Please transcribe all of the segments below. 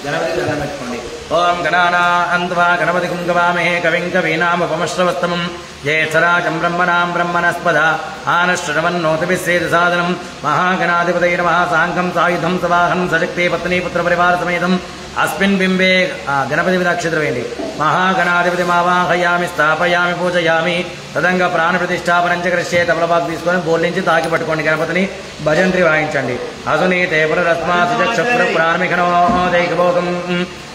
గణపతి దండం పెట్టుకోండి. ఓం గణానాన్వా గణపతిం గవామహే కవిం కవీనాముపమశ్రవస్తమం జ్యేష్ఠరాజం బ్రహ్మణాం బ్రహ్మణస్పద ఆనశ్రవన్నోతిభిస్సేతు సాదనం మహాగణాధిపతయే నమః. సాంగం సాయుధం సవాహనం సశక్తే పత్ని పుత్ర పరివార సమేతం అస్మిన్ బింబే గణపతి మీద అక్షింతలు వేయండి. మహాగణాధిపతి మావాహయామి స్థాపయామి పూజయామి తదంగ ప్రాణ ప్రతిష్టాపనంచ కరిష్యే. తబలబాగ్ తీసుకొని బోర్డు నుంచి తాకి పట్టుకోండి. గణపతిని భజంత్రి వాయించండి. అసునీతే పునరస్మాసుచక్షుర ప్రాణమిఖనో దైకభోగం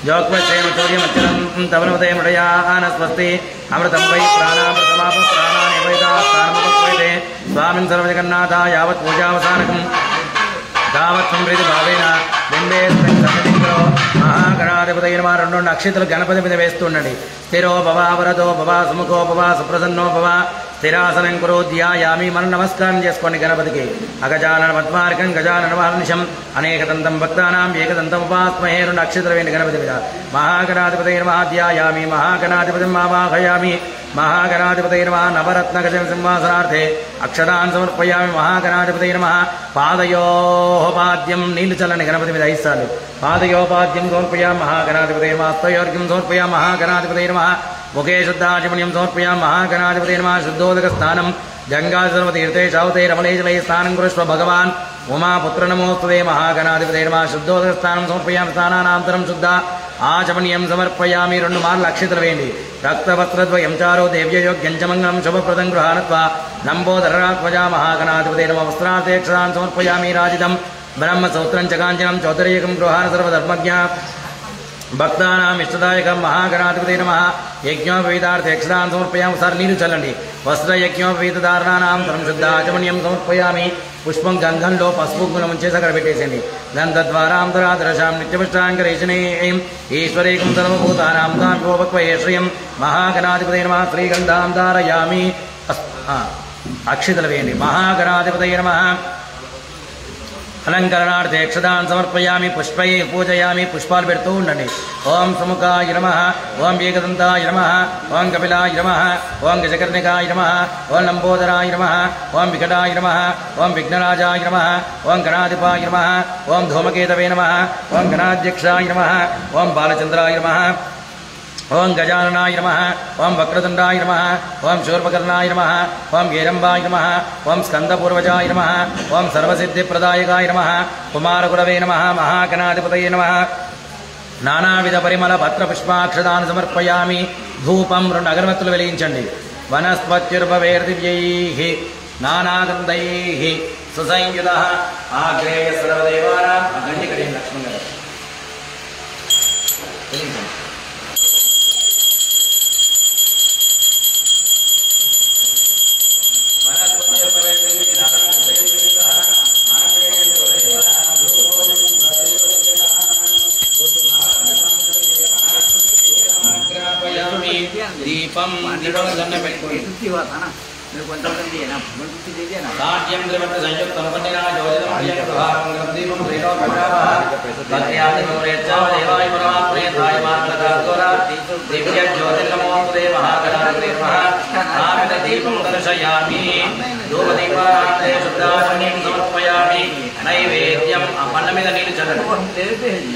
జోక్వశ్రేమ చౌర్యమచ్చరం తవనోదయ మృడయాన స్వస్తి అమృతం వై ప్రాణామృతమాప ప్రాణాని వైదాస్థానముపక్వైతే స్వామిన్ సర్వజగన్నాథ యావత్ పూజావసానకం తావత్ సంప్రీతి భావేన బింబే సన్నిధిలో మహాగణాధిపతయే నమః. రెండు అక్షింతలు గణపతి మీద వేస్తుండండి. స్థిరో భవ వరదో భవ సుముఖో భవ సుప్రసన్నో భవ స్థిరాసనం కురో ధ్యాయామి. మనం నమస్కారం చేసుకోండి గణపతికి. అగజానన పద్మార్కం గజానన మహర్నిశం అనేకదంతం భక్తానాం ఏకదంతం ఉపాస్మహే. రెండు అక్షింతలు వేయండి గణపతి మీద. మహాగణాధిపతయే నమః ధ్యాయామి. మహాగణాధిపతిం ఆవాహయామి. మహాగణాధిపతయే నమః. నవరత్న గజ సింహాసనార్థే అక్షరాన్ సమర్పయామి. మహాగణాధిపతయే నమః. పాదయోపాద్యం నీళ్లు చల్లండి గణపతి మీద 5 సార్లు. పాదయోపాద్యం సమర్పయామి. మహాగణాధిపతయే నమః. హస్తయోర్ఘ్యం సమర్పయామి. మహాగణాధిపతయే నమః. ముఖే శుద్ధాచమణ్యం సమర్పయామి. మహాగణాధిపతయే నమః. శుద్ధోదక స్నానం గంగా సర్వతీర్థే శావతే రమణేజలై స్నానం కురుష్వ భగవాన్ ఉమాపుత్ర నమోస్తుతే. మహాగణాధిపతయే నమః. శుద్ధోదక స్నానం సమర్పయామి. స్నానానంతరం శుద్ధ ఆచమనీయం సమర్పయామి. 2 మార్లు అక్షింతలు వేయండి. రక్తవస్త్రద్వయం చారో దేవ్యయోగ్యం చ మంగళం శుభప్రదం గృహానత్వా లంబోదరాత్మజా. మహాగణాధిపతయే నమః. వస్త్రార్థేక్షరాన్ సమర్పయామి. రాజితం బ్రహ్మసూత్రం చ కాంచనం చౌతరీకం గృహాన సర్వధర్మజ్ఞ భక్తానాం ఇష్టదాయకం. మహాగణాధిపతయే నమః. యజ్ఞోపవీతార్థేక్షరాన్ సమర్పయామి. ఒకసారి నీరు చల్లండి. వస్త్రయజ్ఞోపవీతధారణానాం సంశుద్ధాచమనీయం సమర్పయామి. పుష్పం గంధంలో పసుపు గుణం ఉంచేసి అక్కడ పెట్టేసింది. గంధద్వారాంతరాదరశాం నిత్యపుష్టాంకరేషణీం ఈశ్వరేకం సర్వభూతానాం దాంకోపక్వయే శ్రియం. మహాగణాధిపతయే నమః. శ్రీగంధాం ధారయామి. అక్షింతలు వేయండి. మహాగణాధిపతయే నమః. అలంకరణార్థే అక్షతాన్ సమర్పయామి. పుష్పై పూజయామి. పుష్పాలు పెడుతూ ఉండండి. ఓం సముఖాయ నమః. ఓం ఏకదంతాయ నమః. ఓం కపిలాయ నమః. ఓం గజకర్ణికాయ నమః. ఓం లంబోదరాయ నమః. ఓం వికటాయ నమః. ఓం విఘ్నరాజాయ నమః. ఓం గణాధిపాయ నమః. ఓం ధూమకేతవే నమః. ఓం గణాధ్యక్షాయ నమః. ఓం బాలచంద్రాయ నమః. ఓం గజాననాయ నమః. ఓం వక్రతుండాయ నమః. ఓం శూర్పకర్ణాయ నమః. ఓం గేరంబాయ నమః. ఓం స్కందపూర్వజాయ నమః. ఓం సర్వసిద్ధిప్రదాయకాయ నమః. కుమారగురవే నమః. మహాగణాధిపతయే నమః. నానావిధ పరిమళ పత్ర పుష్పాక్షదాన్ని సమర్పయామి. ధూపం 2 అగరబత్తులు వెలిగించండి. వనస్పత్యుర్భవేర్దివ్యైః నానాగంధైః సుసంయుతః ఆగ్రేయ సర్వదేవానాం. గండి కడియం లక్ష్మణ్ గారు వెలిగించండి. దీపం దండం పెట్టుకోండి. సాధ్యం త్రివర్త సంయుక్తం దీపం దివ్య జ్యోతిర్నమోస్తుతే. మహాగణాధిపతయే నమః. దీపం దర్శయామి. ధూపదీపారాధనే శుద్ధాచమనీయం సమర్పయామి. నైవేద్యం పళ్ళ మీద నీళ్ళు చల్లండి.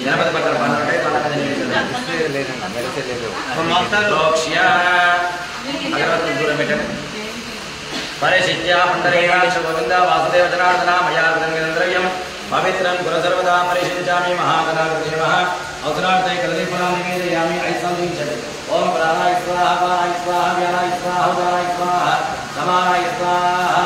గణపతి పక్కన పళ్ళ మీద నీళ్ళు చల్లండి. అగరబత్తులు దూరం పెట్టండి. పరిశిత్య పుండరీకాక్ష గోవింద వాసుదేవ జనార్దన మయా ద్రవ్యం పవిత్రం కుల సర్వదా పరిశించామి. మహాగణాధిపతయే నమః. అవసరార్థై కదలీఫలాన్ని నివేదయామి. 5 సార్లు దీవించండి. ఓం ప్రాణాయ స్వాహ పానాయ స్వాహ వ్యానాయ స్వాహ ఉదానాయ స్వాహ సమానాయ స్వాహ.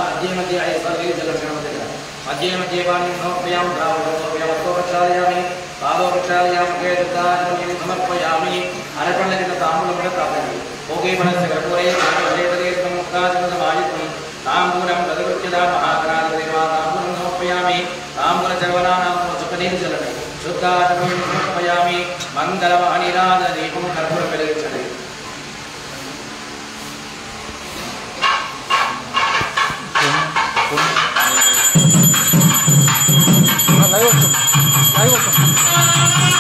మధ్య మధ్య 5 సార్లు దీవించండి. గణపతి దగ్గర మధ్య మధ్య పాణిం సమర్పయామి. ప్రాణోపయామి. పాదోపక్షాలయామి. కేదాచమనీయం సమర్పయామి. అరపండ్ల కింద తాంబూలం కూడా ప్రాప్తం. భోగే మనస్సు కర్పూరే ముక్తాచమసమాయుక్తం తాంబూలం తదృత్యదా. మహాగణాధిపతయే నమః. తాంబూలం సమర్పయామి. తాంబూల చర్వణానాం చుక్కనీరు చల్లండి. శుద్ధాచమనీయం సమర్పయామి. మంగళమహనిరాధ దీపం కర్పూరం వెలిగించండి. లైవ్ వస్తుంది.